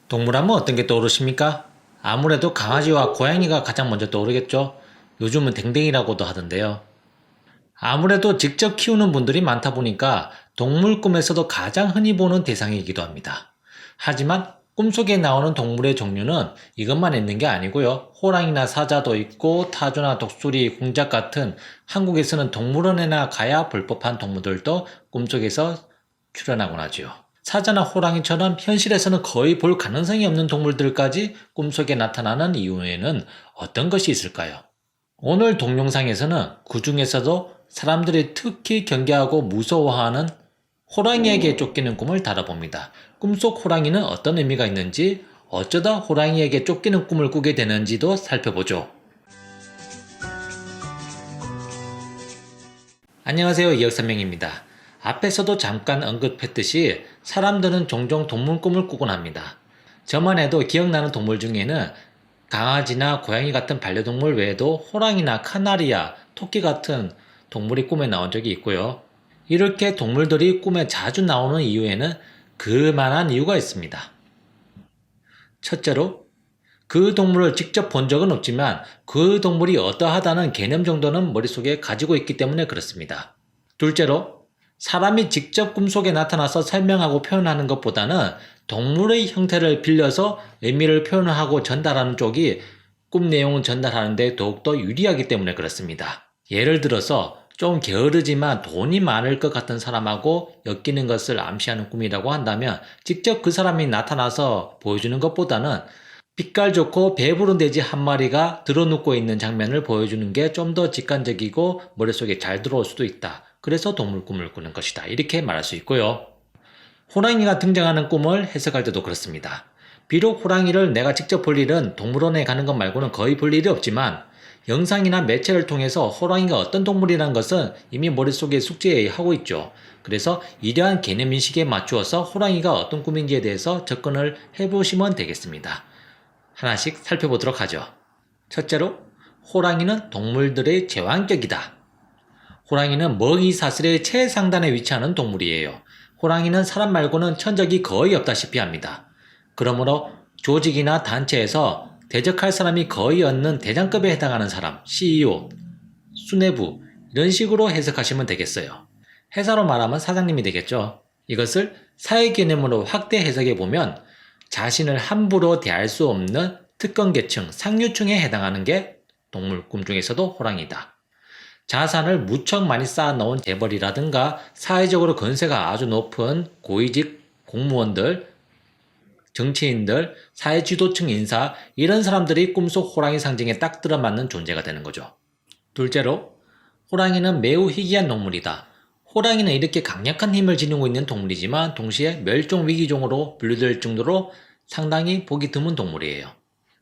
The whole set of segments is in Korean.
동물하면 어떤 게 떠오르십니까? 아무래도 강아지와 고양이가 가장 먼저 떠오르겠죠? 요즘은 댕댕이라고도 하던데요. 아무래도 직접 키우는 분들이 많다 보니까 동물 꿈에서도 가장 흔히 보는 대상이기도 합니다. 하지만 꿈속에 나오는 동물의 종류는 이것만 있는 게 아니고요. 호랑이나 사자도 있고 타조나 독수리, 공작 같은 한국에서는 동물원에나 가야 볼 법한 동물들도 꿈속에서 출현하곤 하지요. 사자나 호랑이처럼 현실에서는 거의 볼 가능성이 없는 동물들까지 꿈속에 나타나는 이유에는 어떤 것이 있을까요? 오늘 동영상에서는 그 중에서도 사람들이 특히 경계하고 무서워하는 호랑이에게 쫓기는 꿈을 다뤄봅니다. 꿈속 호랑이는 어떤 의미가 있는지, 어쩌다 호랑이에게 쫓기는 꿈을 꾸게 되는지도 살펴보죠. 안녕하세요. 이혁삼명입니다. 앞에서도 잠깐 언급했듯이 사람들은 종종 동물 꿈을 꾸곤 합니다. 저만 해도 기억나는 동물 중에는 강아지나 고양이 같은 반려동물 외에도 호랑이나 카나리아, 토끼 같은 동물이 꿈에 나온 적이 있고요. 이렇게 동물들이 꿈에 자주 나오는 이유에는 그만한 이유가 있습니다. 첫째로, 그 동물을 직접 본 적은 없지만 그 동물이 어떠하다는 개념 정도는 머릿속에 가지고 있기 때문에 그렇습니다. 둘째로, 사람이 직접 꿈속에 나타나서 설명하고 표현하는 것보다는 동물의 형태를 빌려서 의미를 표현하고 전달하는 쪽이 꿈 내용을 전달하는 데 더욱더 유리하기 때문에 그렇습니다. 예를 들어서 좀 게으르지만 돈이 많을 것 같은 사람하고 엮이는 것을 암시하는 꿈이라고 한다면 직접 그 사람이 나타나서 보여주는 것보다는 빛깔 좋고 배부른 돼지 한 마리가 드러눕고 있는 장면을 보여주는 게 좀 더 직관적이고 머릿속에 잘 들어올 수도 있다. 그래서 동물 꿈을 꾸는 것이다. 이렇게 말할 수 있고요. 호랑이가 등장하는 꿈을 해석할 때도 그렇습니다. 비록 호랑이를 내가 직접 볼 일은 동물원에 가는 것 말고는 거의 볼 일이 없지만 영상이나 매체를 통해서 호랑이가 어떤 동물이라는 것은 이미 머릿속에 숙지하고 있죠. 그래서 이러한 개념인식에 맞추어서 호랑이가 어떤 꿈인지에 대해서 접근을 해보시면 되겠습니다. 하나씩 살펴보도록 하죠. 첫째로, 호랑이는 동물들의 제왕격이다. 호랑이는 먹이 사슬의 최상단에 위치하는 동물이에요. 호랑이는 사람 말고는 천적이 거의 없다시피 합니다. 그러므로 조직이나 단체에서 대적할 사람이 거의 없는 대장급에 해당하는 사람, CEO, 수뇌부 이런 식으로 해석하시면 되겠어요. 회사로 말하면 사장님이 되겠죠. 이것을 사회 개념으로 확대 해석해 보면 자신을 함부로 대할 수 없는 특권계층, 상류층에 해당하는 게 동물 꿈 중에서도 호랑이다. 자산을 무척 많이 쌓아놓은 재벌이라든가 사회적으로 건세가 아주 높은 고위직 공무원들, 정치인들, 사회지도층 인사 이런 사람들이 꿈속 호랑이 상징에 딱 들어맞는 존재가 되는 거죠. 둘째로, 호랑이는 매우 희귀한 동물이다. 호랑이는 이렇게 강력한 힘을 지니고 있는 동물이지만 동시에 멸종위기종으로 분류될 정도로 상당히 보기 드문 동물이에요.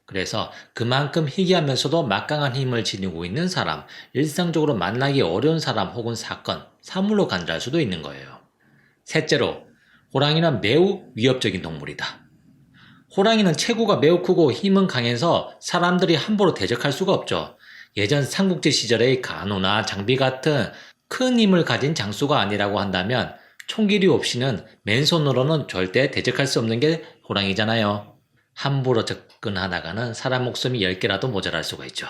그래서 그만큼 희귀하면서도 막강한 힘을 지니고 있는 사람, 일상적으로 만나기 어려운 사람 혹은 사건, 사물로 간주할 수도 있는 거예요. 셋째로, 호랑이는 매우 위협적인 동물이다. 호랑이는 체구가 매우 크고 힘은 강해서 사람들이 함부로 대적할 수가 없죠. 예전 삼국지 시절의 간호나 장비 같은 큰 힘을 가진 장수가 아니라고 한다면 총기류 없이는 맨손으로는 절대 대적할 수 없는 게 호랑이잖아요. 함부로 접근하다가는 사람 목숨이 10개라도 모자랄 수가 있죠.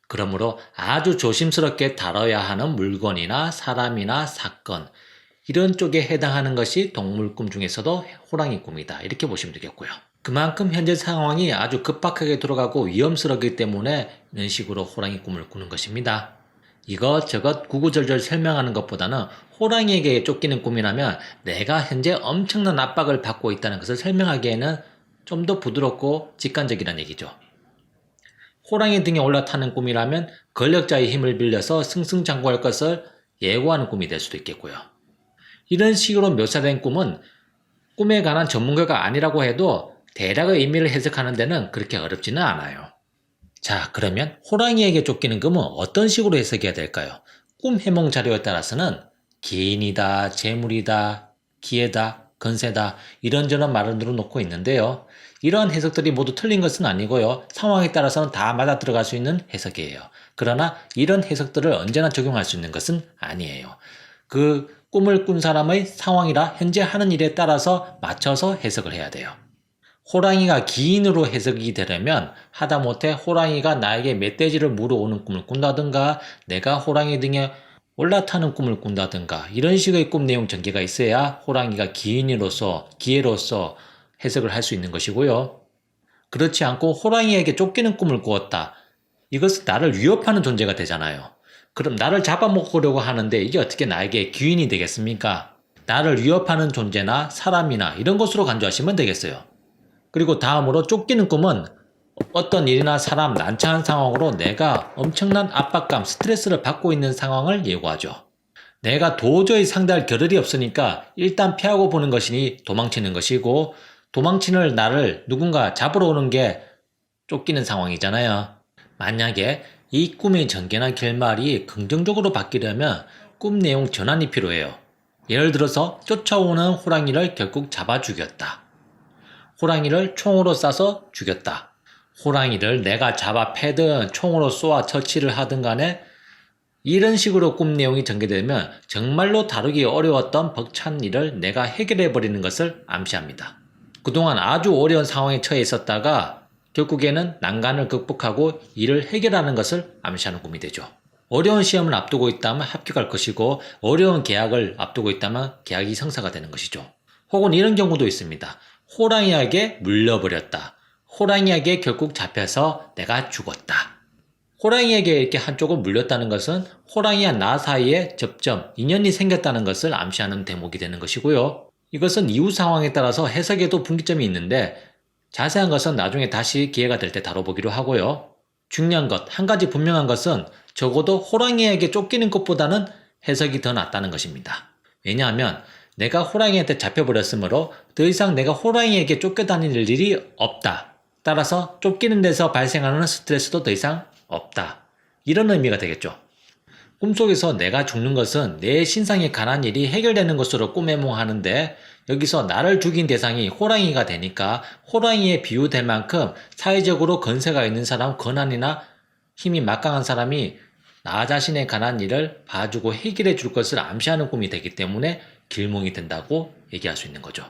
그러므로 아주 조심스럽게 다뤄야 하는 물건이나 사람이나 사건 이런 쪽에 해당하는 것이 동물 꿈 중에서도 호랑이 꿈이다. 이렇게 보시면 되겠고요. 그만큼 현재 상황이 아주 급박하게 돌아가고 위험스럽기 때문에 이런 식으로 호랑이 꿈을 꾸는 것입니다. 이것저것 구구절절 설명하는 것보다는 호랑이에게 쫓기는 꿈이라면 내가 현재 엄청난 압박을 받고 있다는 것을 설명하기에는 좀 더 부드럽고 직관적이라는 얘기죠. 호랑이 등에 올라타는 꿈이라면 권력자의 힘을 빌려서 승승장구할 것을 예고하는 꿈이 될 수도 있겠고요. 이런 식으로 묘사된 꿈은 꿈에 관한 전문가가 아니라고 해도 대략의 의미를 해석하는 데는 그렇게 어렵지는 않아요. 자, 그러면 호랑이에게 쫓기는 꿈은 어떤 식으로 해석해야 될까요? 꿈 해몽 자료에 따라서는 기인이다, 재물이다, 기회다, 건세다 이런저런 말을 늘어놓고 있는데요. 이러한 해석들이 모두 틀린 것은 아니고요. 상황에 따라서는 다 맞아 들어갈 수 있는 해석이에요. 그러나 이런 해석들을 언제나 적용할 수 있는 것은 아니에요. 그 꿈을 꾼 사람의 상황이라 현재 하는 일에 따라서 맞춰서 해석을 해야 돼요. 호랑이가 기인으로 해석이 되려면 하다못해 호랑이가 나에게 멧돼지를 물어오는 꿈을 꾼다든가 내가 호랑이 등에 올라타는 꿈을 꾼다든가 이런 식의 꿈 내용 전개가 있어야 호랑이가 기인으로서 기회로서 해석을 할 수 있는 것이고요. 그렇지 않고 호랑이에게 쫓기는 꿈을 꾸었다. 이것은 나를 위협하는 존재가 되잖아요. 그럼 나를 잡아먹으려고 하는데 이게 어떻게 나에게 기인이 되겠습니까? 나를 위협하는 존재나 사람이나 이런 것으로 간주하시면 되겠어요. 그리고 다음으로 쫓기는 꿈은 어떤 일이나 사람, 난처한 상황으로 내가 엄청난 압박감, 스트레스를 받고 있는 상황을 예고하죠. 내가 도저히 상대할 겨를이 없으니까 일단 피하고 보는 것이니 도망치는 것이고 도망치는 나를 누군가 잡으러 오는 게 쫓기는 상황이잖아요. 만약에 이 꿈의 전개나 결말이 긍정적으로 바뀌려면 꿈 내용 전환이 필요해요. 예를 들어서 쫓아오는 호랑이를 결국 잡아 죽였다. 호랑이를 총으로 쏴서 죽였다. 호랑이를 내가 잡아 패든 총으로 쏘아 처치를 하든 간에 이런 식으로 꿈 내용이 전개되면 정말로 다루기 어려웠던 벅찬 일을 내가 해결해버리는 것을 암시합니다. 그동안 아주 어려운 상황에 처해 있었다가 결국에는 난간을 극복하고 이를 해결하는 것을 암시하는 꿈이 되죠. 어려운 시험을 앞두고 있다면 합격할 것이고 어려운 계약을 앞두고 있다면 계약이 성사가 되는 것이죠. 혹은 이런 경우도 있습니다. 호랑이에게 물려버렸다. 호랑이에게 결국 잡혀서 내가 죽었다. 호랑이에게 이렇게 한쪽을 물렸다는 것은 호랑이와 나 사이에 접점, 인연이 생겼다는 것을 암시하는 대목이 되는 것이고요. 이것은 이후 상황에 따라서 해석에도 분기점이 있는데 자세한 것은 나중에 다시 기회가 될 때 다뤄보기로 하고요. 중요한 것, 한 가지 분명한 것은 적어도 호랑이에게 쫓기는 것보다는 해석이 더 낫다는 것입니다. 왜냐하면 내가 호랑이한테 잡혀버렸으므로 더 이상 내가 호랑이에게 쫓겨다닐 일이 없다. 따라서 쫓기는 데서 발생하는 스트레스도 더 이상 없다. 이런 의미가 되겠죠. 꿈속에서 내가 죽는 것은 내 신상에 관한 일이 해결되는 것으로 꿈해몽하는데 여기서 나를 죽인 대상이 호랑이가 되니까 호랑이에 비유될 만큼 사회적으로 건세가 있는 사람, 권한이나 힘이 막강한 사람이 나 자신에 관한 일을 봐주고 해결해 줄 것을 암시하는 꿈이 되기 때문에 길몽이 된다고 얘기할 수 있는 거죠.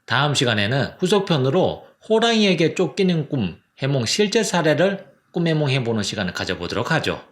다음 시간에는 후속편으로 호랑이에게 쫓기는 꿈, 해몽 실제 사례를 꿈해몽 해보는 시간을 가져보도록 하죠.